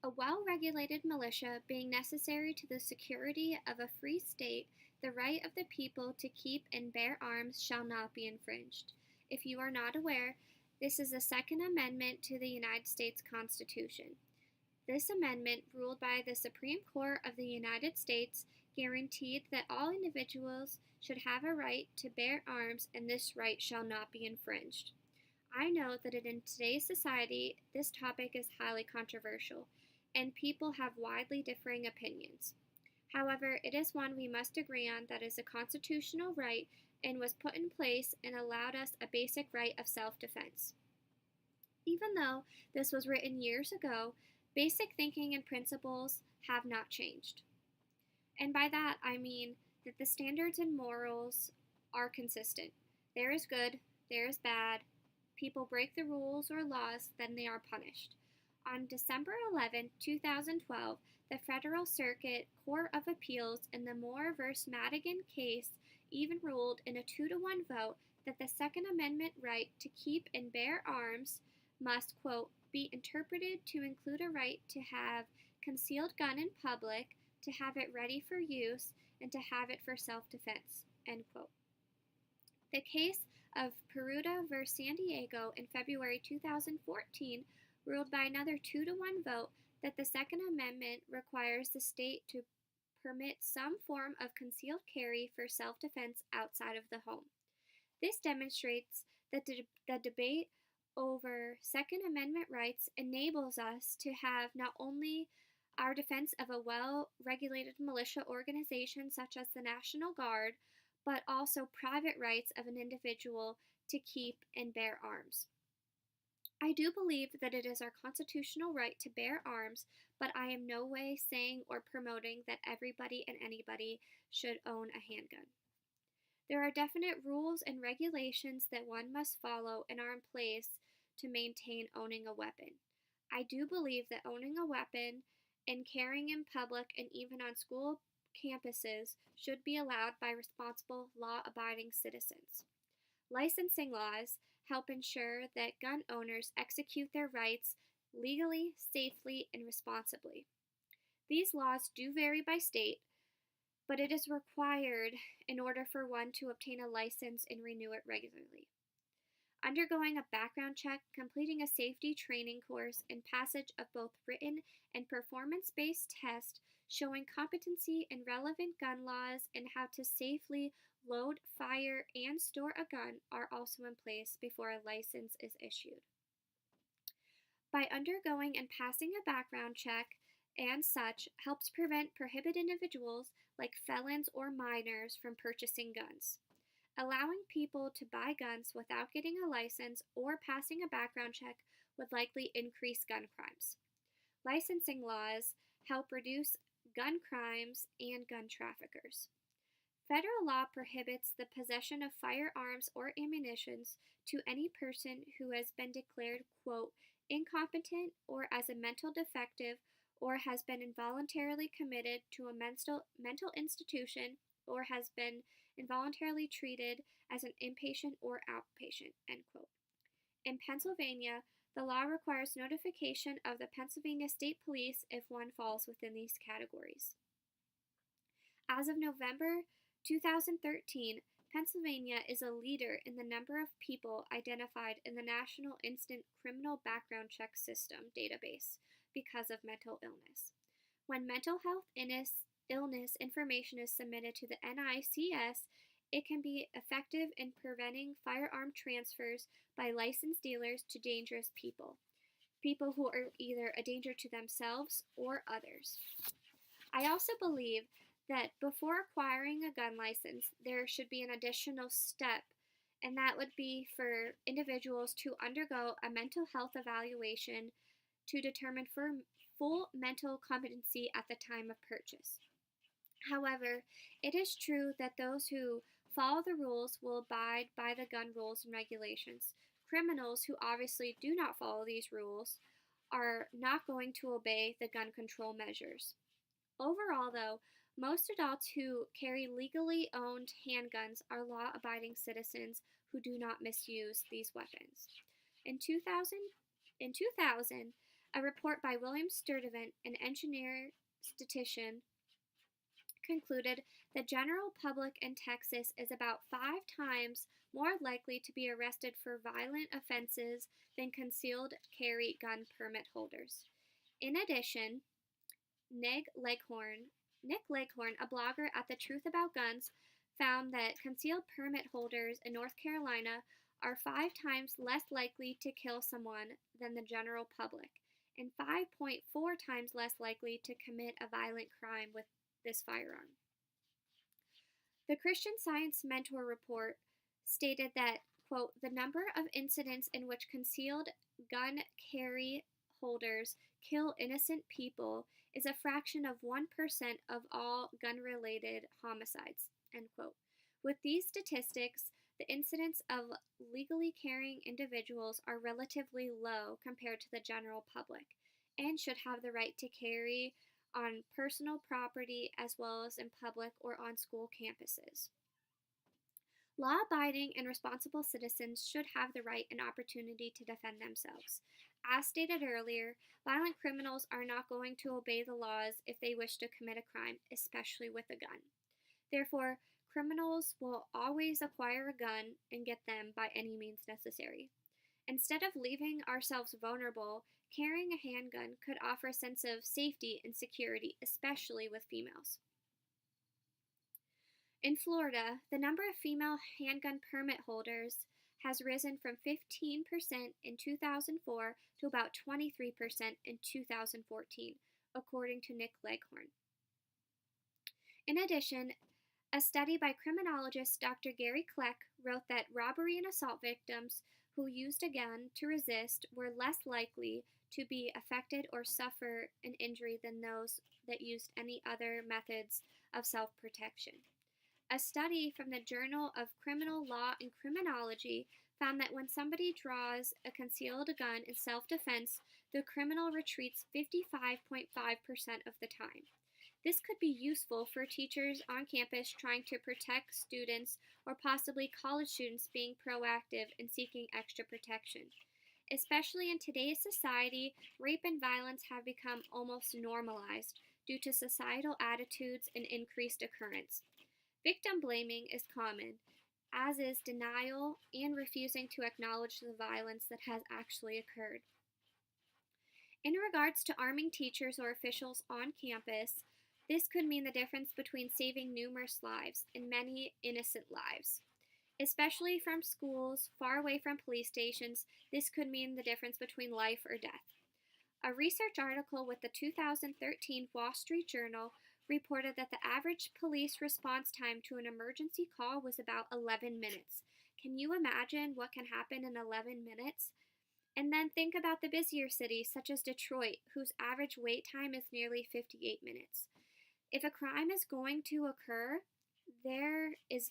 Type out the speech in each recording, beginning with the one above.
A well-regulated militia being necessary to the security of a free state, the right of the people to keep and bear arms shall not be infringed. If you are not aware, this is the Second Amendment to the United States Constitution. This amendment, ruled by the Supreme Court of the United States, guaranteed that all individuals should have a right to bear arms, and this right shall not be infringed. I know that in today's society, this topic is highly controversial, and people have widely differing opinions. However, it is one we must agree on that is a constitutional right and was put in place and allowed us a basic right of self defense. Even though this was written years ago, basic thinking and principles have not changed. And by that, I mean that the standards and morals are consistent. There is good, there is bad. People break the rules or laws, then they are punished. On December 11, 2012, the Federal Circuit Court of Appeals in the Moore v. Madigan case even ruled in a 2-to-1 vote that the Second Amendment right to keep and bear arms must, quote, be interpreted to include a right to have concealed gun in public, to have it ready for use, and to have it for self-defense, end quote. The case of Peruta v. San Diego in February 2014 ruled by another 2-to-1 vote that the Second Amendment requires the state to permit some form of concealed carry for self-defense outside of the home. This demonstrates that the debate over Second Amendment rights enables us to have not only our defense of a well-regulated militia organization such as the National Guard, but also private rights of an individual to keep and bear arms. I do believe that it is our constitutional right to bear arms, but I am no way saying or promoting that everybody and anybody should own a handgun. There are definite rules and regulations that one must follow and are in place to maintain owning a weapon. I do believe that owning a weapon and carrying in public and even on school campuses should be allowed by responsible, law-abiding citizens. Licensing laws help ensure that gun owners execute their rights legally, safely, and responsibly. These laws do vary by state, but it is required in order for one to obtain a license and renew it regularly. Undergoing a background check, completing a safety training course, and passage of both written and performance-based tests showing competency in relevant gun laws and how to safely load, fire, and store a gun are also in place before a license is issued. By undergoing and passing a background check and such helps prevent prohibited individuals like felons or minors from purchasing guns. Allowing people to buy guns without getting a license or passing a background check would likely increase gun crimes. Licensing laws help reduce gun crimes and gun traffickers. Federal law prohibits the possession of firearms or ammunition to any person who has been declared, quote, incompetent or as a mental defective or has been involuntarily committed to a mental institution or has been involuntarily treated as an inpatient or outpatient, end quote. In Pennsylvania, the law requires notification of the Pennsylvania State Police if one falls within these categories. As of November 2013, Pennsylvania is a leader in the number of people identified in the National Instant Criminal Background Check System database because of mental illness. When mental health illness information is submitted to the NICS, it can be effective in preventing firearm transfers by licensed dealers to dangerous people who are either a danger to themselves or others. I also believe that before acquiring a gun license, there should be an additional step, and that would be for individuals to undergo a mental health evaluation to determine for full mental competency at the time of purchase. However, it is true that those who follow the rules will abide by the gun rules and regulations. Criminals who obviously do not follow these rules are not going to obey the gun control measures. Overall, though, most adults who carry legally owned handguns are law-abiding citizens who do not misuse these weapons. In 2000, A report by William Sturtevant, an engineer statistician, concluded the general public in Texas is about 5 times more likely to be arrested for violent offenses than concealed carry gun permit holders. In addition, Nick Leghorn, a blogger at The Truth About Guns, found that concealed permit holders in North Carolina are 5 times less likely to kill someone than the general public, and 5.4 times less likely to commit a violent crime with this firearm. The Christian Science Mentor report stated that, quote, the number of incidents in which concealed gun carry holders kill innocent people is a fraction of 1% of all gun-related homicides, end quote. With these statistics, the incidence of legally carrying individuals are relatively low compared to the general public and should have the right to carry on personal property as well as in public or on school campuses. Law-abiding and responsible citizens should have the right and opportunity to defend themselves. As stated earlier, violent criminals are not going to obey the laws if they wish to commit a crime, especially with a gun. Therefore, criminals will always acquire a gun and get them by any means necessary. Instead of leaving ourselves vulnerable, carrying a handgun could offer a sense of safety and security, especially with females. In Florida, the number of female handgun permit holders has risen from 15% in 2004 to about 23% in 2014, according to Nick Leghorn. In addition, a study by criminologist Dr. Gary Kleck wrote that robbery and assault victims who used a gun to resist were less likely to be affected or suffer an injury than those that used any other methods of self-protection. A study from the Journal of Criminal Law and Criminology found that when somebody draws a concealed gun in self-defense, the criminal retreats 55.5% of the time. This could be useful for teachers on campus trying to protect students or possibly college students being proactive and seeking extra protection. Especially in today's society, rape and violence have become almost normalized due to societal attitudes and increased occurrence. Victim blaming is common, as is denial and refusing to acknowledge the violence that has actually occurred. In regards to arming teachers or officials on campus, this could mean the difference between saving numerous lives and many innocent lives. Especially from schools far away from police stations, this could mean the difference between life or death. A research article with the 2013 Wall Street Journal reported that the average police response time to an emergency call was about 11 minutes. Can you imagine what can happen in 11 minutes? And then think about the busier cities such as Detroit, whose average wait time is nearly 58 minutes. If a crime is going to occur, there is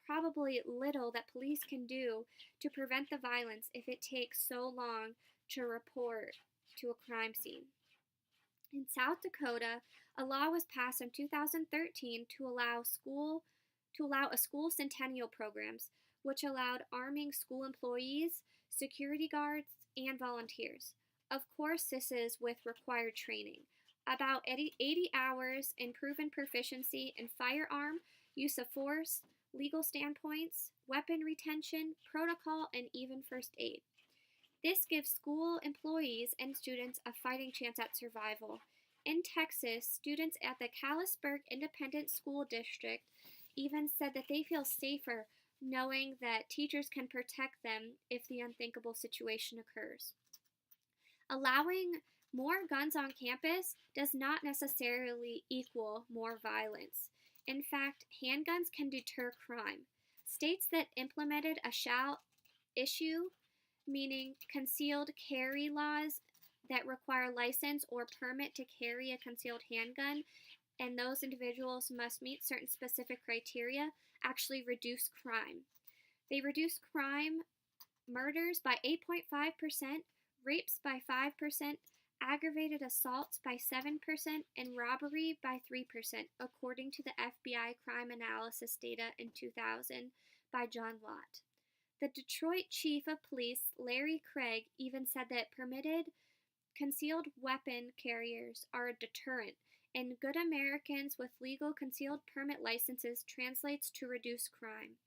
probably little that police can do to prevent the violence if it takes so long to report to a crime scene. In South Dakota, a law was passed in 2013 to allow a school centennial programs, which allowed arming school employees, security guards, and volunteers. Of course, this is with required training. About 80 hours in proven proficiency in firearm, use of force, legal standpoints, weapon retention, protocol, and even first aid. This gives school employees and students a fighting chance at survival. In Texas, students at the Kalispberg Independent School District even said that they feel safer knowing that teachers can protect them if the unthinkable situation occurs. Allowing more guns on campus does not necessarily equal more violence. In fact, handguns can deter crime. States that implemented a shall issue, meaning concealed carry laws that require license or permit to carry a concealed handgun, and those individuals must meet certain specific criteria, actually reduce crime. They reduce murders by 8.5%, rapes by 5%, aggravated assaults by 7%, and robbery by 3%, according to the FBI crime analysis data in 2000 by John Lott. The Detroit Chief of Police, Larry Craig, even said that permitted concealed weapon carriers are a deterrent, and good Americans with legal concealed permit licenses translates to reduce crime.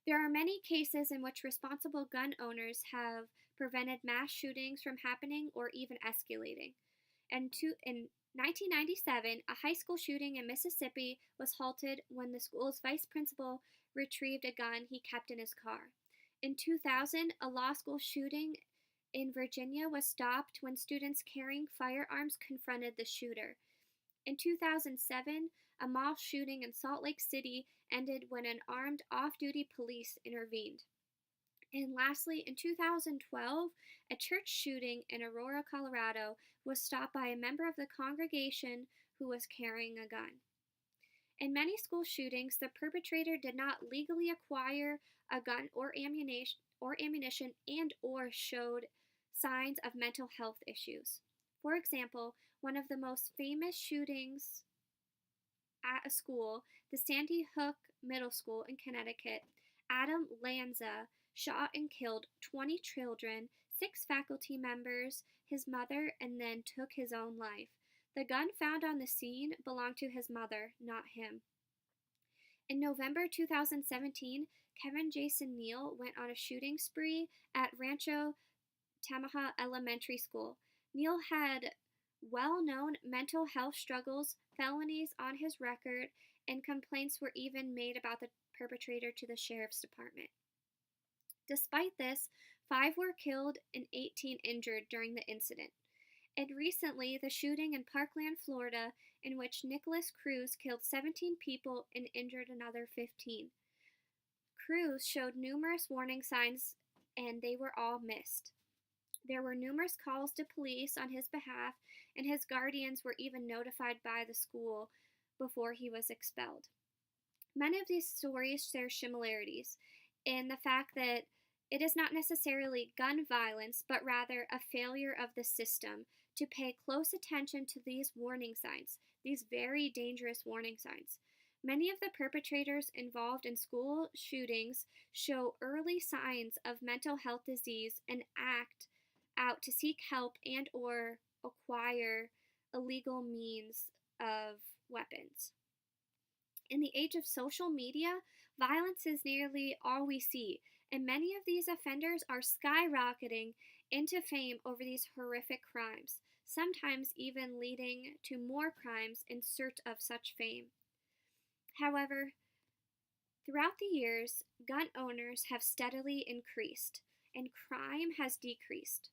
There are many cases in which responsible gun owners have prevented mass shootings from happening or even escalating. In 1997, a high school shooting in Mississippi was halted when the school's vice principal retrieved a gun he kept in his car. In 2000, a law school shooting in Virginia was stopped when students carrying firearms confronted the shooter. In 2007, a mall shooting in Salt Lake City ended when an armed off-duty police intervened. And lastly, in 2012, a church shooting in Aurora, Colorado was stopped by a member of the congregation who was carrying a gun. In many school shootings, the perpetrator did not legally acquire a gun or ammunition and or showed signs of mental health issues. For example, one of the most famous shootings at a school, the Sandy Hook Middle School in Connecticut, Adam Lanza shot and killed 20 children, 6 faculty members, his mother, and then took his own life. The gun found on the scene belonged to his mother, not him. In November 2017, Kevin Jason Neal went on a shooting spree at Rancho Tamaha Elementary School. Neal had well-known mental health struggles, felonies on his record, and complaints were even made about the perpetrator to the sheriff's department. Despite this, 5 were killed and 18 injured during the incident. And recently, the shooting in Parkland, Florida, in which Nicholas Cruz killed 17 people and injured another 15. Cruz showed numerous warning signs, and they were all missed. There were numerous calls to police on his behalf, and his guardians were even notified by the school before he was expelled. Many of these stories share similarities in the fact that it is not necessarily gun violence, but rather a failure of the system to pay close attention to these warning signs, these very dangerous warning signs. Many of the perpetrators involved in school shootings show early signs of mental health disease and act out to seek help and or acquire illegal means of weapons. In the age of social media, violence is nearly all we see, and many of these offenders are skyrocketing into fame over these horrific crimes, sometimes even leading to more crimes in search of such fame. However, throughout the years, gun owners have steadily increased, and crime has decreased.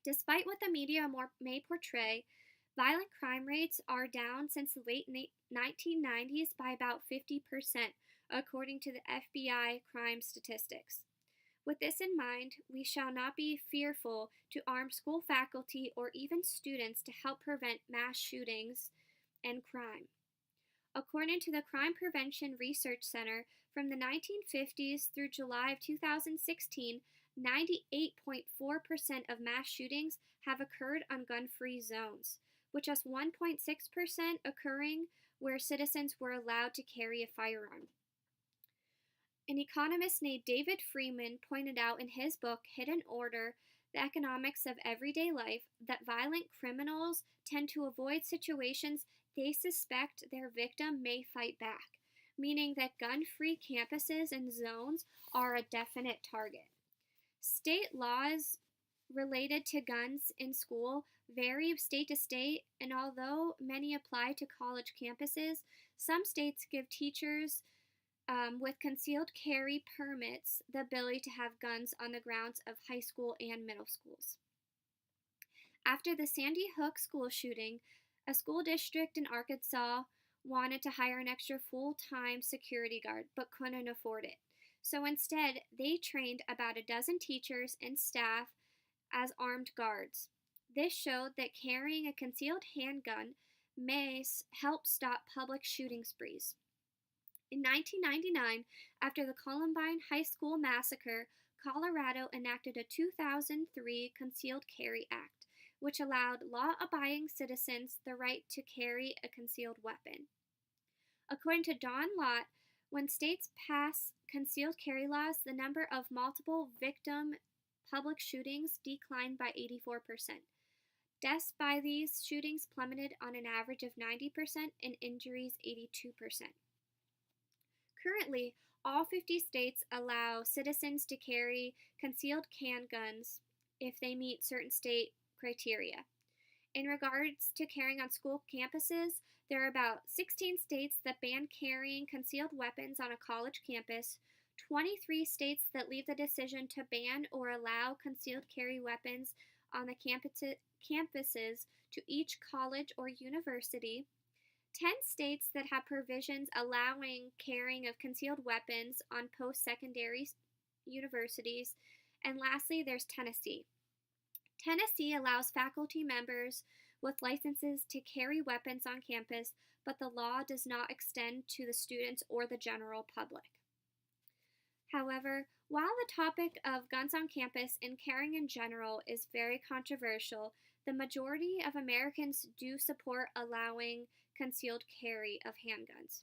Despite what the media may portray, violent crime rates are down since the late 1990s by about 50%, according to the FBI crime statistics. With this in mind, we shall not be fearful to arm school faculty or even students to help prevent mass shootings and crime. According to the Crime Prevention Research Center, from the 1950s through July of 2016, 98.4% of mass shootings have occurred on gun-free zones, with just 1.6% occurring where citizens were allowed to carry a firearm. An economist named David Freeman pointed out in his book, Hidden Order, The Economics of Everyday Life, that violent criminals tend to avoid situations they suspect their victim may fight back, meaning that gun-free campuses and zones are a definite target. State laws related to guns in school vary state to state, and although many apply to college campuses, some states give teachers with concealed carry permits the ability to have guns on the grounds of high school and middle schools. After the Sandy Hook school shooting, a school district in Arkansas wanted to hire an extra full-time security guard but couldn't afford it. So instead, they trained about a dozen teachers and staff as armed guards. This showed that carrying a concealed handgun may help stop public shooting sprees. In 1999, after the Columbine High School massacre, Colorado enacted a 2003 Concealed Carry Act, which allowed law-abiding citizens the right to carry a concealed weapon. According to Don Lott, when states pass concealed carry laws, the number of multiple victim public shootings declined by 84%. Deaths by these shootings plummeted on an average of 90% and injuries 82%. Currently, all 50 states allow citizens to carry concealed handguns if they meet certain state criteria. In regards to carrying on school campuses, there are about 16 states that ban carrying concealed weapons on a college campus, 23 states that leave the decision to ban or allow concealed carry weapons on the campuses to each college or university, 10 states that have provisions allowing carrying of concealed weapons on post secondary universities, and lastly, there's Tennessee. Tennessee allows faculty members with licenses to carry weapons on campus, but the law does not extend to the students or the general public. However, while the topic of guns on campus and carrying in general is very controversial, the majority of Americans do support allowing concealed carry of handguns.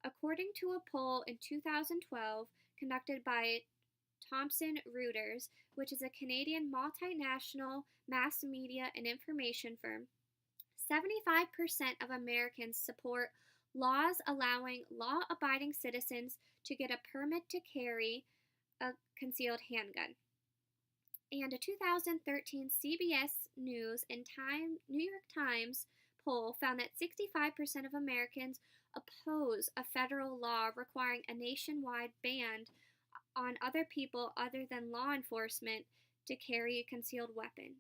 According to a poll in 2012 conducted by Thomson Reuters, which is a Canadian multinational mass media and information firm, 75% of Americans support laws allowing law-abiding citizens to get a permit to carry a concealed handgun. And a 2013 CBS News and New York Times poll found that 65% of Americans oppose a federal law requiring a nationwide ban on other people other than law enforcement to carry a concealed weapon.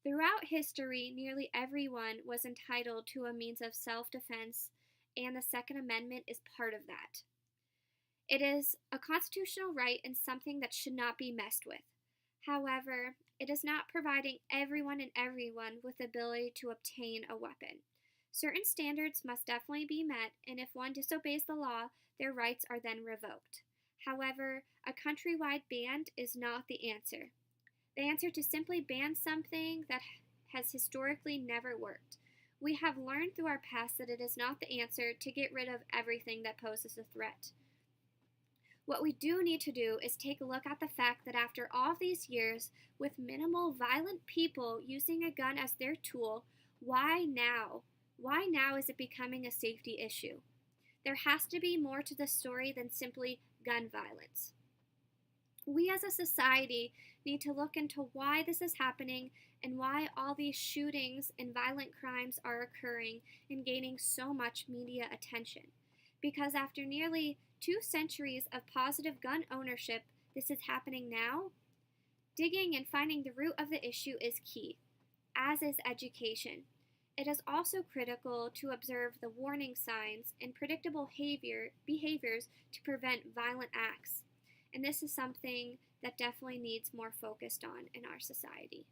Throughout history, nearly everyone was entitled to a means of self-defense, and the Second Amendment is part of that. It is a constitutional right and something that should not be messed with. However, it is not providing everyone with the ability to obtain a weapon. Certain standards must definitely be met, and if one disobeys the law, their rights are then revoked. However, a countrywide ban is not the answer. The answer to simply ban something that has historically never worked. We have learned through our past that it is not the answer to get rid of everything that poses a threat. What we do need to do is take a look at the fact that after all these years, with minimal violent people using a gun as their tool, why now? Why now is it becoming a safety issue? There has to be more to the story than simply gun violence. We as a society need to look into why this is happening and why all these shootings and violent crimes are occurring and gaining so much media attention. Because after nearly 2 centuries of positive gun ownership, this is happening now. Digging and finding the root of the issue is key, as is education. It is also critical to observe the warning signs and predictable behaviors to prevent violent acts. And this is something that definitely needs more focused on in our society.